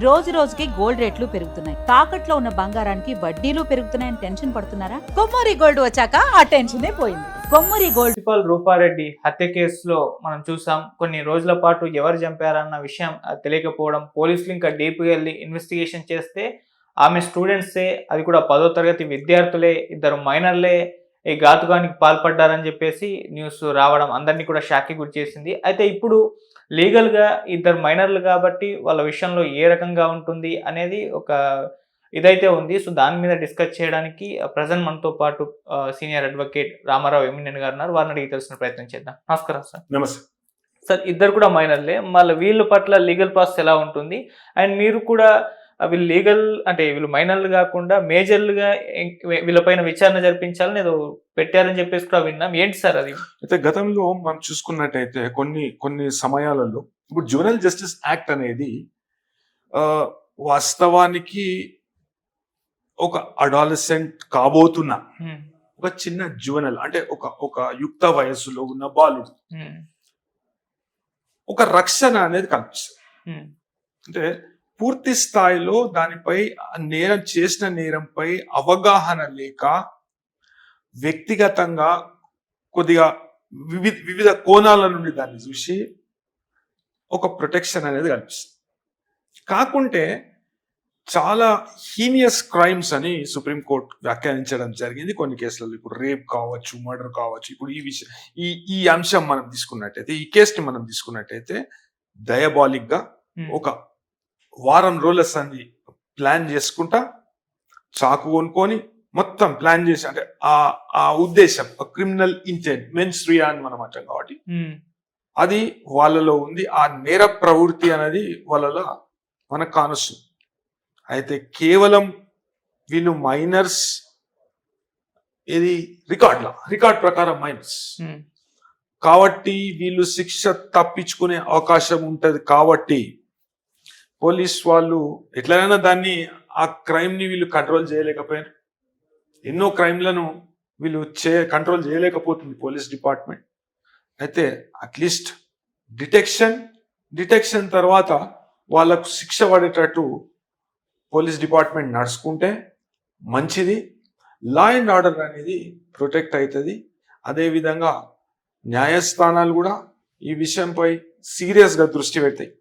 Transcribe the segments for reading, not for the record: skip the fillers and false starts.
రోజు రోజుకి గోల్డ్ రేట్లు పెరుగుతున్నాయి. తాకట్లో ఉన్న బంగారానికి వడ్డీలు పెరుగుతున్నాయని టెన్షన్ పడుతున్నారా? కొమ్మూరి గోల్డ్ వచ్చాక ఆ టెన్షనే పోయింది. కొమ్మూరి గోల్డ్. ప్రిన్సిపల్ రూపారెడ్డి హత్య కేసులో మనం చూసాం, కొన్ని రోజుల పాటు ఎవరు చంపారన్న విషయం తెలియకపోవడం, పోలీసులు ఇంకా డీప్గా వెళ్ళి ఇన్వెస్టిగేషన్ చేస్తే ఆమె స్టూడెంట్సే, అది కూడా 10వ తరగతి విద్యార్థులే, 2 మైనర్లే ఈ ఘాతుకానికి పాల్పడ్డారని చెప్పేసి న్యూస్ రావడం అందరినీ కూడా షాక్కి గురి చేసింది. అయితే ఇప్పుడు లీగల్గా 2 మైనర్లు కాబట్టి వాళ్ళ విషయంలో ఏ రకంగా ఉంటుంది అనేది ఒక ఇదైతే ఉంది. సో దాని మీద డిస్కస్ చేయడానికి ప్రజెంట్ మనతో పాటు సీనియర్ అడ్వకేట్ రామారావు ఎమ్మినేని గారు ఉన్నారు. వారిని అడిగి తెలుసుకునే ప్రయత్నం చేద్దాం. నమస్కారం సార్. నమస్తే సార్, 2 కూడా మైనర్లే, మళ్ళీ వీళ్ళ పట్ల లీగల్ ప్రాసెస్ ఎలా ఉంటుంది? అండ్ మీరు కూడా వీళ్ళు లీగల్ అంటే వీళ్ళు మైనర్లు కాకుండా మేజర్లుగా వీళ్ళపైన విచారణ జరిపించాలని ఏదో పెట్టారని చెప్పేసి కూడా విన్నాం. ఏంటి సార్ అది? అయితే గతంలో మనం చూసుకున్నట్టయితే కొన్ని సమయాలలో ఇప్పుడు జువెనైల్ జస్టిస్ యాక్ట్ అనేది వాస్తవానికి ఒక అడాలసెంట్ కాబోతున్న ఒక చిన్న జువెనైల్ అంటే ఒక యుక్త వయస్సులో ఉన్న బాలుడు ఒక రక్షణ అనేది కల్పిస్తుంది. అంటే పూర్తి స్థాయిలో దానిపై చేసిన నేరంపై అవగాహన లేక వ్యక్తిగతంగా కొద్దిగా వివిధ కోణాల నుండి దాన్ని చూసి ఒక ప్రొటెక్షన్ అనేది కల్పిస్తుంది. కాకుంటే చాలా హీనియస్ క్రైమ్స్ అని సుప్రీంకోర్టు వ్యాఖ్యానించడం జరిగింది కొన్ని కేసులలో. ఇప్పుడు రేప్ కావచ్చు, మర్డర్ కావచ్చు. ఇప్పుడు ఈ విషయం ఈ అంశం మనం తీసుకున్నట్టయితే, ఈ కేసుని మనం తీసుకున్నట్టయితే డయాబాలిక్ గా ఒక వారం రోజుల సంది ప్లాన్ చేసుకుంటా చాకు కొనుక్కొని మొత్తం ప్లాన్ చేసి, అంటే ఆ ఉద్దేశం క్రిమినల్ ఇంటెంట్ మెన్స్ రియా అని మనం అంటాం కాబట్టి అది వాళ్ళలో ఉంది. ఆ నేర ప్రవృత్తి అనేది వాళ్ళలో మనకు కానొస్తుంది. అయితే కేవలం వీళ్ళు మైనర్స్, ఇది రికార్డ్ ప్రకారం మైనర్స్ కాబట్టి వీళ్ళు శిక్ష తప్పించుకునే అవకాశం ఉంటది. కాబట్టి పోలీస్ వాళ్ళు ఎట్లయినా దాన్ని ఆ క్రైమ్ ని వీళ్ళు కంట్రోల్ చేయలేకపోయారు. ఎన్నో క్రైమ్లను వీళ్ళు కంట్రోల్ చేయలేకపోతుంది పోలీస్ డిపార్ట్మెంట్. అయితే అట్లీస్ట్ డిటెక్షన్ తర్వాత వాళ్ళకు శిక్ష పడేటట్టు పోలీస్ డిపార్ట్మెంట్ నడుచుకుంటే మంచిది. లా అండ్ ఆర్డర్ అనేది ప్రొటెక్ట్ అవుతుంది. అదేవిధంగా న్యాయస్థానాలు కూడా ఈ విషయంపై సీరియస్గా దృష్టి పెడతాయి.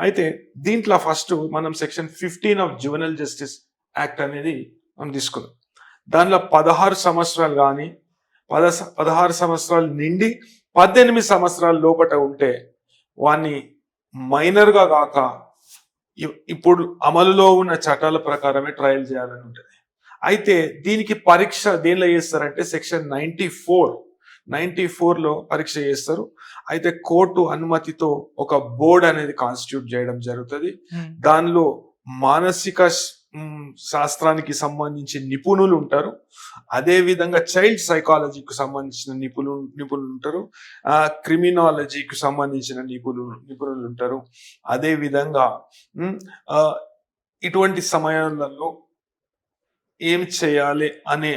అయితే దీంట్లో ఫస్ట్ మనం section 15 of juvenile justice act అనేది మనం తీసుకున్నాం. దానిలో 16 సంవత్సరాలు కానీ 16 సంవత్సరాలు నిండి 18 సంవత్సరాల లోపట ఉంటే వాన్ని మైనర్గా కాక ఇప్పుడు అమలులో ఉన్న చట్టాల ప్రకారమే ట్రయల్ చేయాలని ఉంటుంది. అయితే దీనికి పరీక్ష దేనిలో చేస్తారంటే సెక్షన్ 94లో పరీక్ష చేస్తారు. అయితే కోర్టు అనుమతితో ఒక బోర్డు అనేది కాన్స్టిట్యూట్ చేయడం జరుగుతుంది. దానిలో మానసిక శాస్త్రానికి సంబంధించి నిపుణులు ఉంటారు. అదే విధంగా చైల్డ్ సైకాలజీకి సంబంధించిన నిపుణులు ఉంటారు. క్రిమినాలజీకి సంబంధించిన నిపుణులు ఉంటారు. అదే విధంగా ఇటువంటి సమయాలలో ఏం చేయాలి అనే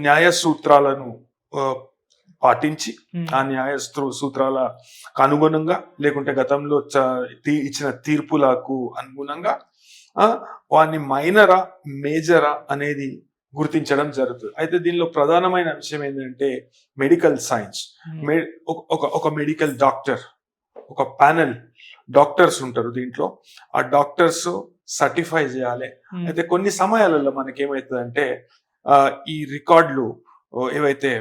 న్యాయ సూత్రాలను పాటించి ఆ న్యాయ సూత్రాలకు అనుగుణంగా, లేకుంటే గతంలో ఇచ్చిన తీర్పులకు అనుగుణంగా వాన్ని మైనరా మేజరా అనేది గుర్తించడం జరుగుతుంది. అయితే దీనిలో ప్రధానమైన విషయం ఏంటంటే మెడికల్ సైన్స్. ఒక మెడికల్ డాక్టర్, ఒక ప్యానెల్ డాక్టర్స్ ఉంటారు దీంట్లో. ఆ డాక్టర్స్ సర్టిఫై చేయాలి. అయితే కొన్ని సమయాలలో మనకి ఏమవుతుందంటే ఈ రికార్డులు ఏవైతే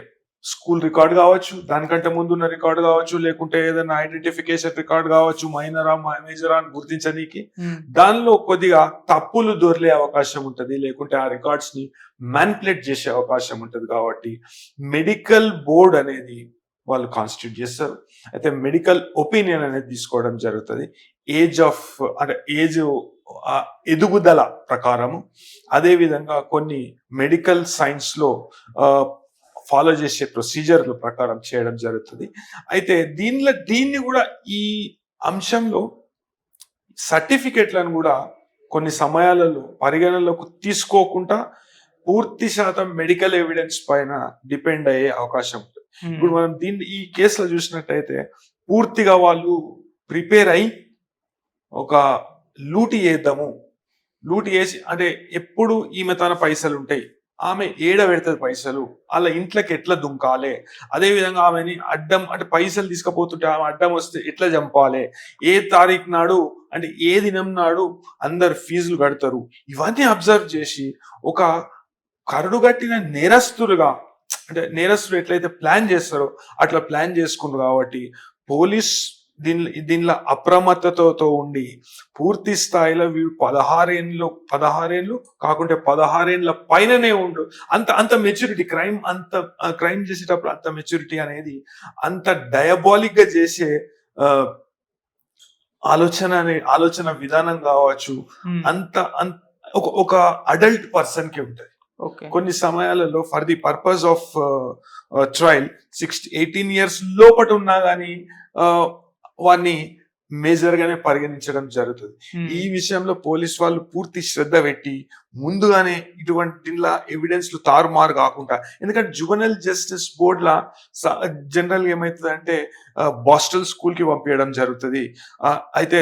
స్కూల్ రికార్డ్ కావచ్చు, దానికంటే ముందున్న రికార్డు కావచ్చు, లేకుంటే ఏదైనా ఐడెంటిఫికేషన్ రికార్డ్ కావచ్చు, మైనరా మేజరా అని గుర్తించడానికి దానిలో కొద్దిగా తప్పులు దొరికే అవకాశం ఉంటుంది, లేకుంటే ఆ రికార్డ్స్ ని మ్యానిపులేట్ చేసే అవకాశం ఉంటుంది. కాబట్టి మెడికల్ బోర్డ్ అనేది వాళ్ళు కాన్స్టిట్యూట్ చేస్తారు. అయితే మెడికల్ ఒపీనియన్ అనేది తీసుకోవడం జరుగుతుంది ఏజ్ ఎదుగుదల ప్రకారము. అదే విధంగా కొన్ని మెడికల్ సైన్స్ లో ఫాలో చేసే ప్రొసీజర్ల ప్రకారం చేయడం జరుగుతుంది. అయితే దీన్ని కూడా ఈ అంశంలో సర్టిఫికెట్లను కూడా కొన్ని సమయాలలో పరిగణలోకి తీసుకోకుండా పూర్తి శాతం మెడికల్ ఎవిడెన్స్ పైన డిపెండ్ అయ్యే అవకాశం ఉంటుంది. ఇప్పుడు మనం ఈ కేసులో చూసినట్టయితే పూర్తిగా వాళ్ళు ప్రిపేర్ అయి ఒక లూటి చేద్దాము, లూటి చేసి అంటే ఎప్పుడు ఈమె తన పైసలు ఉంటాయి, ఆమె ఏడ పెడుతుంది పైసలు, అలా ఇంట్లోకి ఎట్లా దుంకాలి, అదే విధంగా ఆమెని అడ్డం అంటే పైసలు తీసుకుపోతుంటే ఆమె అడ్డం వస్తే ఎట్లా చంపాలి, ఏ తారీఖు నాడు అంటే ఏ దినం నాడు అందరు ఫీజులు కడతారు, ఇవన్నీ అబ్జర్వ్ చేసి ఒక కరడుగట్టిన నేరస్తులుగా అంటే నేరస్తులు ఎట్లయితే ప్లాన్ చేస్తారో అట్లా ప్లాన్ చేసుకుంటారు. కాబట్టి పోలీస్ దీనిలో అప్రమత్తతో ఉండి పూర్తి స్థాయిలో వీడు 16 ఏళ్ళు కాకుంటే 16 ఏళ్ళ పైననే ఉండు, అంత మెచ్యూరిటీ క్రైమ్ చేసేటప్పుడు అంత మెచ్యూరిటీ అనేది అంత డయాబాలిక్ గా చేసే ఆలోచన విధానం కావచ్చు, ఒక అడల్ట్ పర్సన్ కి ఉంటది. కొన్ని సమయాలలో for the purpose of trial 18 years లోపట ఉన్నా గానీ వారిని మేజర్ గానే పరిగణించడం జరుగుతుంది. ఈ విషయంలో పోలీస్ వాళ్ళు పూర్తి శ్రద్ధ పెట్టి ముందుగానే ఇటువంటి ఎవిడెన్స్ తారుమారు కాకుండా, ఎందుకంటే జువెనైల్ జస్టిస్ బోర్డ్ లా జనరల్ గా ఏమైతుంది అంటే బాస్టల్ స్కూల్ కి పంపించడం జరుగుతుంది. అయితే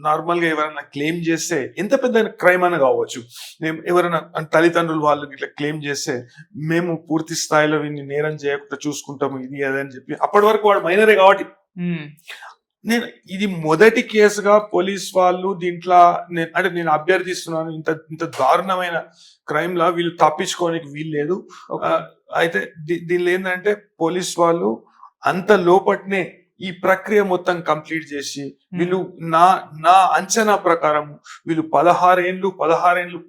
నార్మల్ గా ఎవరైనా క్లెయిమ్ చేస్తే ఎంత పెద్ద క్రైమ్ అని కావచ్చు, ఎవరైనా తల్లిదండ్రులు వాళ్ళు ఇట్లా క్లెయిమ్ చేస్తే మేము పూర్తి స్థాయిలో వీడిని నేరం చేయకుండా చూసుకుంటాము ఇది అదని చెప్పి, అప్పటి వరకు వాడు మైనరే కాబట్టి ఇది మొదటి కేసుగా పోలీస్ వాళ్ళు దీంట్లో అంటే నేను అభ్యర్థిస్తున్నాను, ఇంత దారుణమైన క్రైమ్ లా వీళ్ళు తప్పించుకోనికి వీలు లేదు. అయితే దీనిలో ఏంటంటే పోలీస్ వాళ్ళు అంత లోపట్నే ఈ ప్రక్రియ మొత్తం కంప్లీట్ చేసి వీళ్ళు నా అంచనా ప్రకారం వీళ్ళు 16 ఏళ్ళు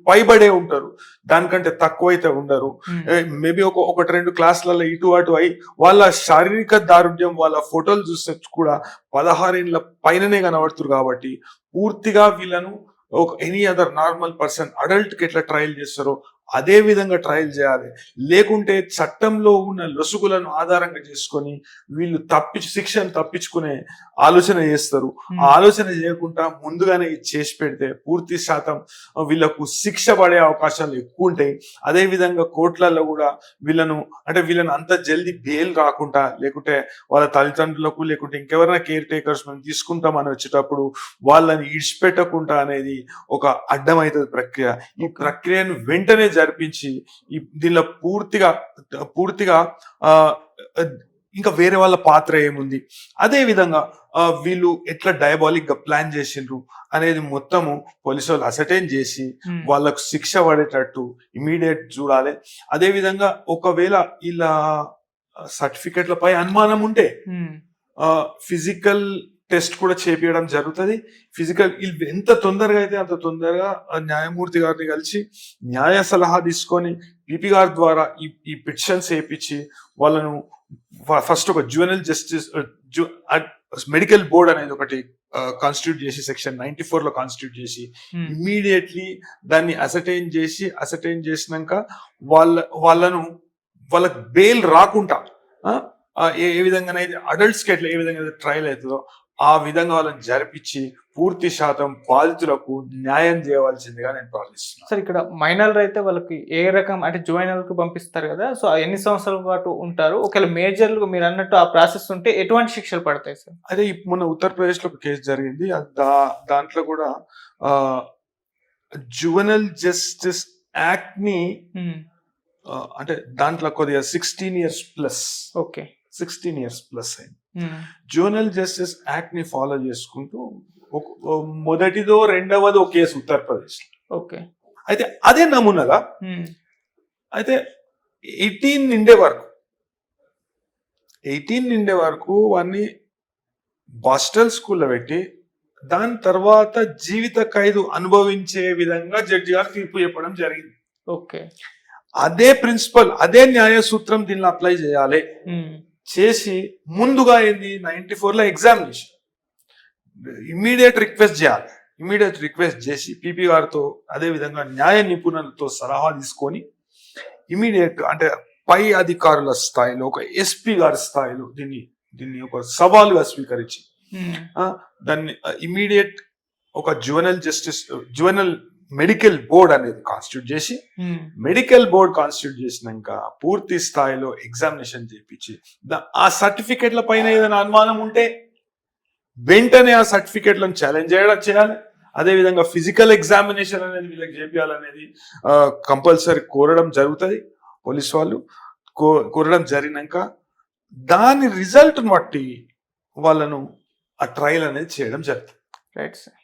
పైబడే ఉంటారు, దానికంటే తక్కువైతే ఉండరు. మేబీ ఒకటి 2 క్లాసులలో ఇటు అటు అయి వాళ్ళ శారీరక దారుఢ్యం వాళ్ళ ఫోటోలు చూస్తే కూడా 16 ఏళ్ళ పైననే కనబడుతున్నారు. కాబట్టి పూర్తిగా వీళ్ళను ఒక any other normal person adult కి ఎట్లా ట్రయల్ చేస్తారో అదే విధంగా ట్రయల్ చేయాలి. లేకుంటే చట్టంలో ఉన్న లొసుగులను ఆధారంగా చేసుకొని వీళ్ళు శిక్షను తప్పించుకునే ఆలోచన చేస్తారు. ఆ ఆలోచన చేయకుండా ముందుగానే చేసి పెడితే పూర్తి శాతం వీళ్ళకు శిక్ష పడే అవకాశాలు ఎక్కువ ఉంటాయి. అదే విధంగా కోర్టులలో కూడా వీళ్ళను అంత జల్దీ బెయిల్ రాకుండా, లేకుంటే వాళ్ళ తల్లిదండ్రులకు లేకుంటే ఇంకెవరైనా కేర్ టేకర్స్ మనం తీసుకుంటామని వచ్చేటప్పుడు వాళ్ళని ఇడిచిపెట్టకుండా అనేది ఒక అడ్డమవుతుంది ప్రక్రియ. ఈ ప్రక్రియను వెంటనే జరిపించి దీనిలో పూర్తిగా ఇంకా వేరే వాళ్ళ పాత్ర ఏముంది, అదే విధంగా వీళ్ళు ఎట్లా డయాబాలిక్ గా ప్లాన్ చేసిండ్రు అనేది మొత్తము పోలీసు వాళ్ళు అసర్టైన్ చేసి వాళ్ళకు శిక్ష పడేటట్టు ఇమీడియట్ చూడాలి. అదే విధంగా ఒకవేళ ఇలా సర్టిఫికెట్లపై అనుమానం ఉంటే ఫిజికల్ టెస్ట్ కూడా చేపించడం జరుగుతుంది. ఫిజికల్ ఎంత తొందరగా అయితే అంత తొందరగా న్యాయమూర్తి గారిని కలిసి న్యాయ సలహా తీసుకొని పిపి గారి ద్వారా ఈ పిటిషన్స్ వేయించి వాళ్ళను ఫస్ట్ ఒక జువెనైల్ జస్టిస్ మెడికల్ బోర్డ్ అనేది ఒకటి కాన్స్టిట్యూట్ చేసి సెక్షన్ 94 లో కాన్స్టిట్యూట్ చేసి ఇమ్మీడియట్లీ దాన్ని అసర్టైన్ చేసినాక వాళ్ళకు బెయిల్ రాకుండా ఏ విధంగానైతే అడల్ట్స్ కి ఏ విధంగా ట్రయల్ అవుతుందో ఆ విధంగా వాళ్ళని జరిపించి పూర్తి శాతం బాధితులకు న్యాయం చేయవలసిందిగా నేను ప్రార్థిస్తున్నాను. సార్, ఇక్కడ మైనర్ అయితే వాళ్ళకి ఏ రకం అంటే జువెనైల్ కు పంపిస్తారు కదా, సో ఎన్ని సంవత్సరాల పాటు ఉంటారు? ఒకవేళ మేజర్లు మీరు అన్నట్టు ఆ ప్రాసెస్ ఉంటే ఎటువంటి శిక్షలు పడతాయి సార్? అదే మొన్న ఉత్తరప్రదేశ్ లో ఒక కేసు జరిగింది. దాంట్లో కూడా జువెనైల్ జస్టిస్ యాక్ట్ ని అంటే దాంట్లో కొద్దిగా 16 years ప్లస్ 16 years ప్లస్ అయింది. జువెనైల్ జస్టిస్ యాక్ట్ ని ఫాలో చేసుకుంటూ మొదటిదో రెండవదో కేసు ఉత్తరప్రదేశ్. అయితే అదే నమూనాగా అయితే 18 నిండే వరకు వాడిని బాస్టల్ స్కూల్లో పెట్టి దాని తర్వాత జీవిత ఖైదు అనుభవించే విధంగా జడ్జి గారు తీర్పు చెప్పడం జరిగింది. అదే ప్రిన్సిపల్, అదే న్యాయ సూత్రం దీనిలో అప్లై చేయాలి. చేసి ముందుగా 94 లో ఎగ్జామినేషన్ ఇమ్మీడియట్ రిక్వెస్ట్ చేసి పిపి గారితో అదే విధంగా న్యాయ నిపుణులతో సలహా తీసుకొని ఇమ్మీడియట్ అంటే పై అధికారుల స్థాయిలో ఒక ఎస్పీ గారి స్థాయిలో దీన్ని ఒక సవాలుగా స్వీకరించి దాన్ని ఇమ్మీడియట్ ఒక జువెనైల్ మెడికల్ బోర్డ్ అనేది కాన్స్టిట్యూట్ చేసి మెడికల్ బోర్డ్ కాన్స్టిట్యూట్ చేసినాక పూర్తి స్థాయిలో ఎగ్జామినేషన్ చేయించి ఆ సర్టిఫికెట్ల పైన ఏదైనా అనుమానం ఉంటే వెంటనే ఆ సర్టిఫికెట్లను ఛాలెంజ్ చేయాలి. అదే విధంగా ఫిజికల్ ఎగ్జామినేషన్ అనేది వీళ్ళకి చేపియాలనేది కంపల్సరీ కోరడం జరుగుతుంది. పోలీస్ వాళ్ళు కోరడం జరిగినాక దాని రిజల్ట్ బట్టి వాళ్ళను ఆ ట్రయల్ అనేది చేయడం జరుగుతుంది. Right sir.